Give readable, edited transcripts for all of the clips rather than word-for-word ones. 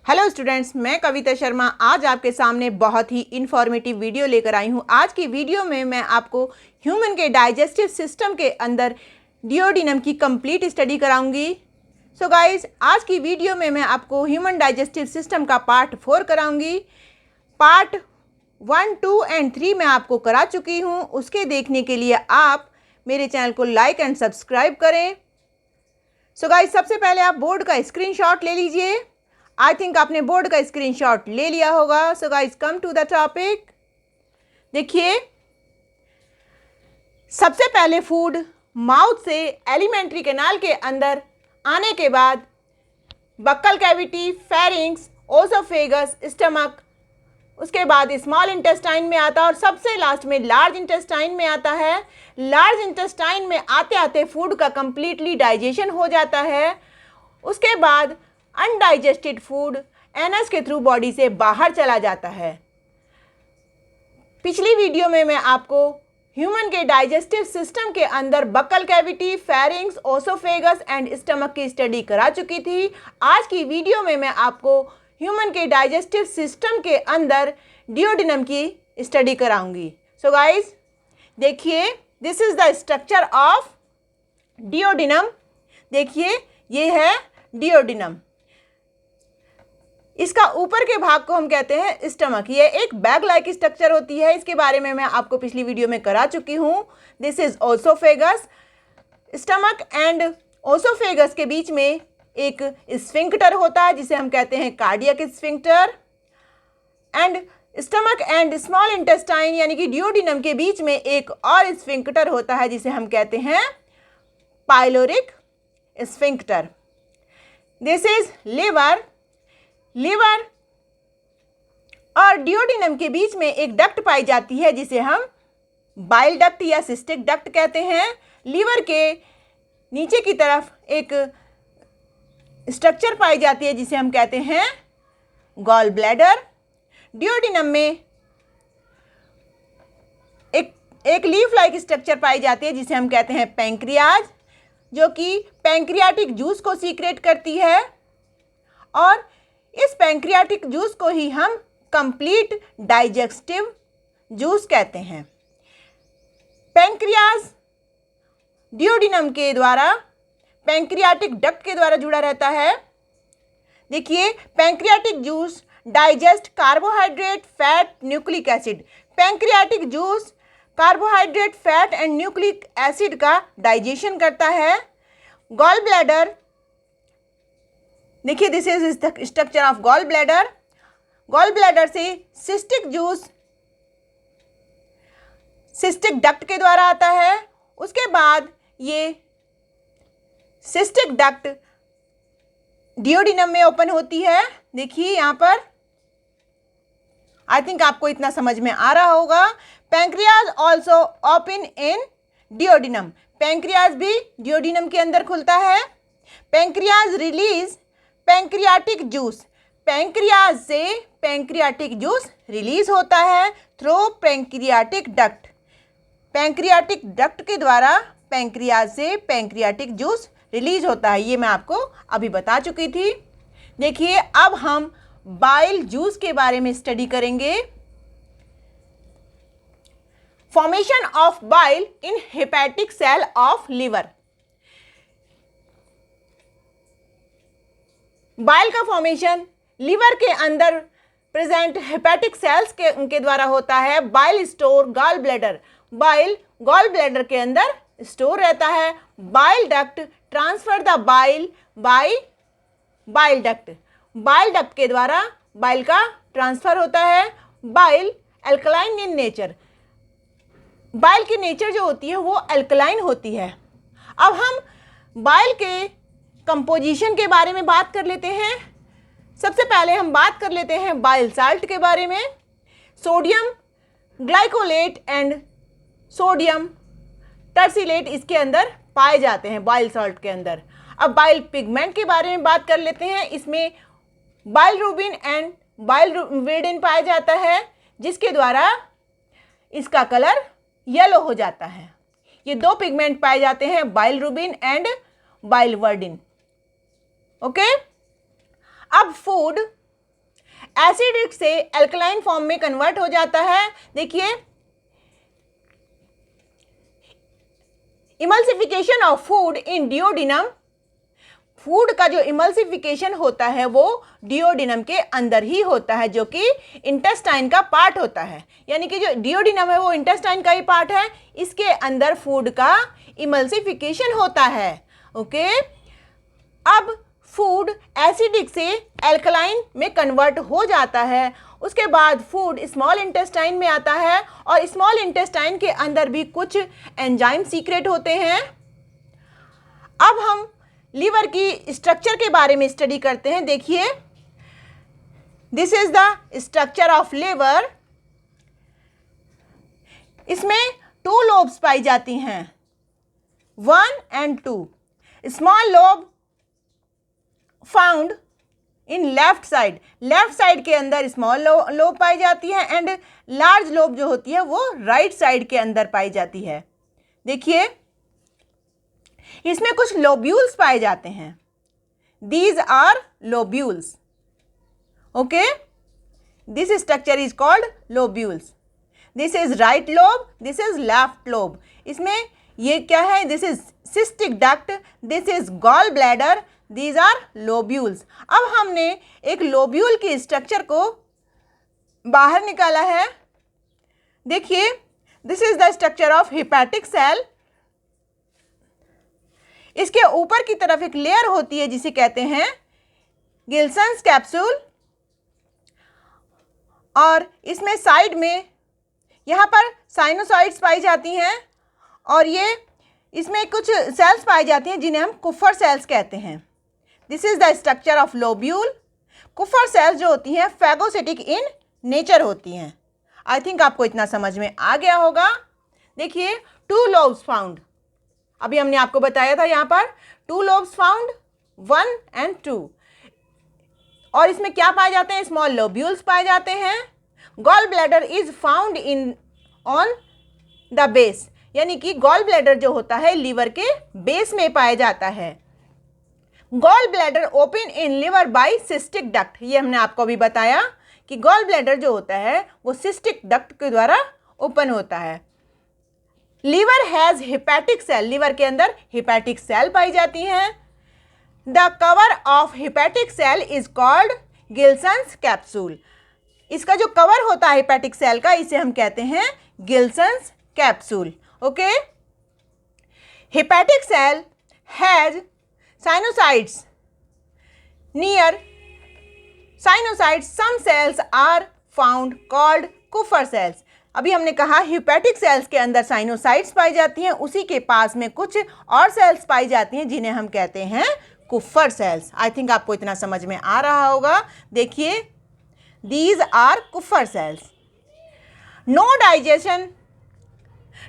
Hello students, मैं कविता शर्मा आज आपके सामने बहुत ही इंफॉर्मेटिव वीडियो लेकर आई हूँ। आज की वीडियो में मैं आपको ह्यूमन के डाइजेस्टिव सिस्टम के अंदर डिओडिनम की कंप्लीट स्टडी कराऊंगी। सो गाइस, आज की वीडियो में मैं आपको ह्यूमन डाइजेस्टिव सिस्टम का पार्ट 4 कराऊंगी। पार्ट 1, 2 एंड 3 मैं आपको करा चुकी हूँ। उसके देखने के लिए आप मेरे चैनल को लाइक एंड सब्सक्राइब करें। सो गाइस, सबसे पहले आप बोर्ड का स्क्रीनशॉट ले लीजिए। आई थिंक आपने बोर्ड का स्क्रीनशॉट ले लिया होगा। So guys, come to the topic. देखिए, सबसे पहले फूड माउथ से एलिमेंट्री कैनाल के अंदर आने के बाद buccal cavity, pharynx, oesophagus, stomach, उसके बाद स्मॉल इंटेस्टाइन में आता है और सबसे लास्ट में लार्ज इंटेस्टाइन में आता है। लार्ज इंटेस्टाइन में आते आते फूड का कंप्लीटली डाइजेशन हो जाता है। उसके बाद अनडाइजेस्टेड फूड एनस के थ्रू बॉडी से बाहर चला जाता है। पिछली वीडियो में मैं आपको ह्यूमन के डाइजेस्टिव सिस्टम के अंदर buckle cavity, pharynx, oesophagus and stomach की स्टडी करा चुकी थी। आज की वीडियो में मैं आपको ह्यूमन के डाइजेस्टिव सिस्टम के अंदर डिओडिनम की स्टडी कराऊंगी। सो गाइस, देखिए, this is the structure of duodenum. देखिए, ये है डिओडिनम। इसका ऊपर के भाग को हम कहते हैं स्टमक। ये एक बैग लाइक स्ट्रक्चर होती है। इसके बारे में मैं आपको पिछली वीडियो में करा चुकी हूँ। This is oesophagus. Stomach and oesophagus के बीच में एक स्फिंक्टर होता है जिसे हम कहते हैं cardiac sphincter. And stomach and small intestine यानी कि डिओडिनम के बीच में एक और स्फिंक्टर होता है जिसे हम कहते हैं pyloric sphincter. This is liver. Liver और डिओडिनम के बीच में एक डक्ट पाई जाती है जिसे हम बाइल डक्ट या सिस्टिक डक्ट कहते हैं। लीवर के नीचे की तरफ एक स्ट्रक्चर पाई जाती है जिसे हम कहते हैं गॉल ब्लैडर। डिओडिनम में एक लीफ लाइक स्ट्रक्चर पाई जाती है जिसे हम कहते हैं पैंक्रियाज, जो कि पैंक्रियाटिक जूस को सीक्रेट करती है और इस पैंक्रियाटिक जूस को ही हम कंप्लीट डाइजेस्टिव जूस कहते हैं। पैंक्रियाज डिओडिनम के द्वारा पैंक्रियाटिक डक्ट के द्वारा जुड़ा रहता है। देखिए, pancreatic juice digest carbohydrate, fat, nucleic acid. Pancreatic juice carbohydrate, fat and nucleic acid का डाइजेशन करता है। गॉल ब्लैडर, देखिए, this is structure of gall bladder. Gall bladder से सिस्टिक जूस सिस्टिक डक्ट के द्वारा आता है। उसके बाद ये सिस्टिक डक्ट डिओडिनम में ओपन होती है। देखिए यहाँ पर, आई थिंक आपको इतना समझ में आ रहा होगा। Pancreas also open in duodenum. Pancreas भी डिओडिनम के अंदर खुलता है। Pancreas release pancreatic juice. Pancreas से पैंक्रियाटिक जूस रिलीज होता है through pancreatic duct. Pancreatic duct के द्वारा पैंक्रियाज से पैंक्रियाटिक जूस रिलीज होता है। ये मैं आपको अभी बता चुकी थी। देखिए, अब हम बाइल जूस के बारे में स्टडी करेंगे। Formation of bile in hepatic cell of liver. Bile का फॉर्मेशन लिवर के अंदर प्रेजेंट हेपेटिक सेल्स के उनके द्वारा होता है। Bile store gall bladder. Bile gall bladder के अंदर स्टोर रहता है। Bile duct transfer the bile by bile duct. Bile duct के द्वारा बाइल का ट्रांसफर होता है। Bile alkaline in nature. Bile की नेचर जो होती है वो अल्कलाइन होती है। अब हम बाइल के कंपोजिशन के बारे में बात कर लेते हैं। सबसे पहले हम बात कर लेते हैं बाइल साल्ट के बारे में। सोडियम ग्लाइकोलेट एंड सोडियम टर्सिलेट इसके अंदर पाए जाते हैं बाइल साल्ट के अंदर। अब बाइल पिगमेंट के बारे में बात कर लेते हैं। इसमें बाइलरुबिन एंड बाइलरुबिडिन पाया जाता है जिसके द्वारा इसका कलर येलो हो जाता है। ये दो पिगमेंट पाए जाते हैं, बाइलरुबिन एंड बाइलवर्डिन। ओके, अब फूड एसिडिक से एल्कलाइन फॉर्म में कन्वर्ट हो जाता है। देखिए, emulsification of food in duodenum, food का जो इमल्सिफिकेशन होता है वो डिओडिनम के अंदर ही होता है, जो कि इंटेस्टाइन का पार्ट होता है। यानी कि जो डिओडिनम है वो इंटेस्टाइन का ही पार्ट है, इसके अंदर फूड का इमल्सिफिकेशन होता है। ओके, अब फूड एसिडिक से एल्कलाइन में कन्वर्ट हो जाता है, उसके बाद फूड स्मॉल इंटेस्टाइन में आता है और स्मॉल इंटेस्टाइन के अंदर भी कुछ एंजाइम सीक्रेट होते हैं। अब हम लीवर की स्ट्रक्चर के बारे में स्टडी करते हैं। देखिए, this is the structure of liver. इसमें 2 लोब्स पाई जाती हैं, 1 and 2। Small lobe found in left side, left side के अंदर स्मॉल लोब पाई जाती है एंड लार्ज लोब जो होती है वो राइट साइड के अंदर पाई जाती है। देखिए, इसमें कुछ लोब्यूल्स पाए जाते हैं, these are lobules. Okay, this structure is called lobules. This is right lobe, this is left lobe. इसमें ये क्या है, this is cystic duct, this is gall bladder, these are lobules. अब हमने एक लोब्यूल के स्ट्रक्चर को बाहर निकाला है। देखिए, this is the structure of hepatic cell. इसके ऊपर की तरफ एक लेयर होती है जिसे कहते हैं गिल्सन्स कैप्सूल, और इसमें साइड में यहाँ पर साइनोसाइड्स पाई जाती हैं और ये इसमें कुछ सेल्स पाई जाती हैं जिन्हें हम कुफर सेल्स कहते हैं। This is the structure of lobule. Kufar sales जो होती हैं फैगोसिटिक इन नेचर होती हैं। आई थिंक आपको इतना समझ में आ गया होगा। देखिए, 2 लोब्स फाउंड, अभी हमने आपको बताया था यहाँ पर 2 लोब्स फाउंड, 1 and 2। और इसमें क्या पाए जाते हैं, स्मॉल लोब्यूल्स पाए जाते हैं। Gall bladder is found in on the base, यानी कि गॉल ब्लैडर जो होता है लीवर के बेस में पाया जाता है। Gall bladder open in liver by cystic duct, ये हमने आपको अभी बताया कि गॉल ब्लैडर जो होता है वो सिस्टिक डक्ट के द्वारा ओपन होता है। Liver has hepatic cell, liver के अंदर हेपेटिक सेल पाई जाती हैं। The cover of hepatic cell is called Glisson's capsule. इसका जो कवर होता है हेपेटिक सेल का, इसे हम कहते हैं Glisson's capsule. Okay, hepatic cell has sinusoids near sinusoids, some cells are found called Kupffer cells. अभी हमने कहा हेपेटिक सेल्स के अंदर साइनोसाइड्स पाई जाती हैं, उसी के पास में कुछ और सेल्स पाई जाती हैं जिन्हें हम कहते हैं कुफर सेल्स। आई थिंक आपको इतना समझ में आ रहा होगा। देखिए, these are Kupffer cells.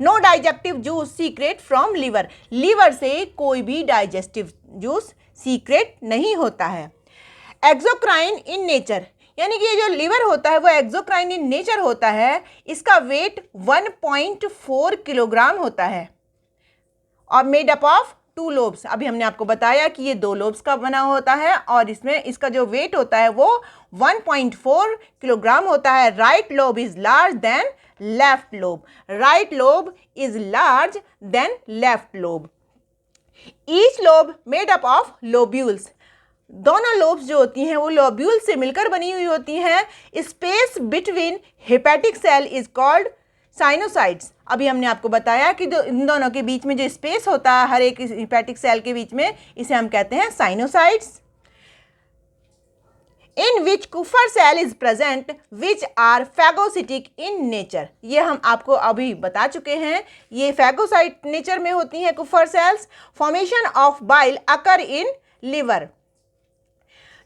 No digestive juice secrete from liver, liver से कोई भी डाइजेस्टिव जूस सीक्रेट नहीं होता है। एक्सोक्राइन इन नेचर, यानी कि ये जो लीवर होता है वो एक्सोक्राइन इन नेचर होता है। इसका वेट 1.4 किलोग्राम होता है और मेड अप ऑफ 2 लोब्स। अभी हमने आपको बताया कि ये 2 लोब्स का बना होता है और इसमें इसका जो वेट होता है वो 1.4 किलोग्राम होता है। Right lobe is large than left lobe, right lobe is large than left lobe. Each lobe made up of lobules, दोनों लोब्स जो होती हैं वो लोब्यूल से मिलकर बनी हुई होती हैं। Space between hepatic cell is called sinusoids. अभी हमने आपको बताया कि जो इन दोनों के बीच में जो स्पेस होता है हर एक हेपेटिक सेल के बीच में, इसे हम कहते हैं साइनोसाइड्स। In which Kupffer cell is present which are phagocytic in nature, ये हम आपको अभी बता चुके हैं। ये फैगोसाइट नेचर में होती हैं Kupffer cells. Formation of bile occur in liver,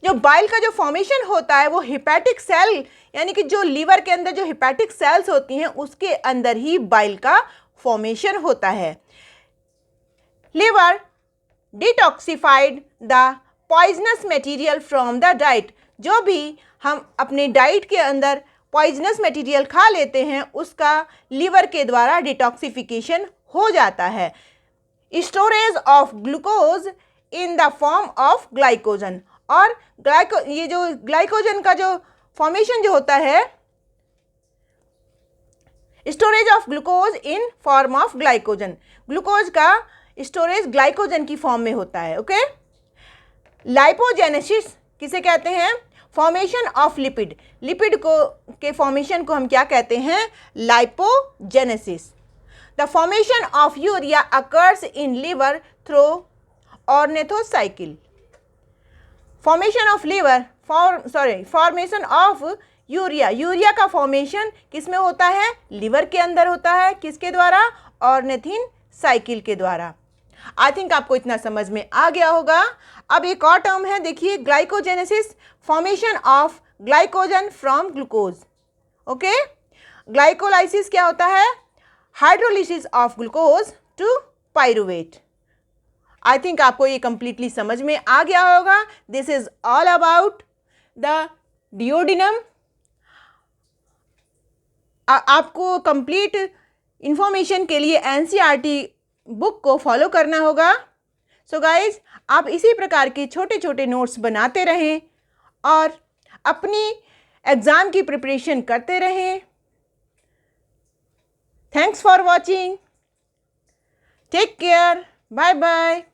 जो बाइल का जो फॉर्मेशन होता है वो हेपेटिक सेल, यानी कि जो लीवर के अंदर जो हेपेटिक सेल्स होती हैं उसके अंदर ही बाइल का फॉर्मेशन होता है। Liver detoxified the poisonous material from the diet, जो भी हम अपने डाइट के अंदर पॉइजनस मटेरियल खा लेते हैं उसका लीवर के द्वारा डिटॉक्सिफिकेशन हो जाता है। Storage of glucose in the form of glycogen, और ये जो ग्लाइकोजन का जो फॉर्मेशन जो होता है storage of glucose in form of glycogen, glucose का स्टोरेज ग्लाइकोजन की फॉर्म में होता है। ओके, लाइपोजेनेसिस किसे कहते हैं? फॉर्मेशन ऑफ लिपिड, लिपिड को के फॉर्मेशन को हम क्या कहते हैं? Lipogenesis. The formation of urea occurs in liver through ornithine cycle, formation of liver formation of urea, urea का फॉर्मेशन किस में होता है? लिवर के अंदर होता है। किसके द्वारा? ऑर्निथिन साइकिल के द्वारा। आई थिंक आपको इतना समझ में आ गया होगा। अब एक और टर्म है, देखिए, glycogenesis, formation of glycogen from glucose. Okay, glycolysis क्या होता है? Hydrolysis of glucose to pyruvate. I think आपको ये कंप्लीटली समझ में आ गया होगा। This is all about the duodenum. आपको कंप्लीट इंफॉर्मेशन के लिए एनसीईआरटी बुक को फॉलो करना होगा। सो गाइज, आप इसी प्रकार के छोटे छोटे नोट्स बनाते रहें और अपनी एग्ज़ाम की प्रिपरेशन करते रहें। Thanks for watching, take care, bye bye.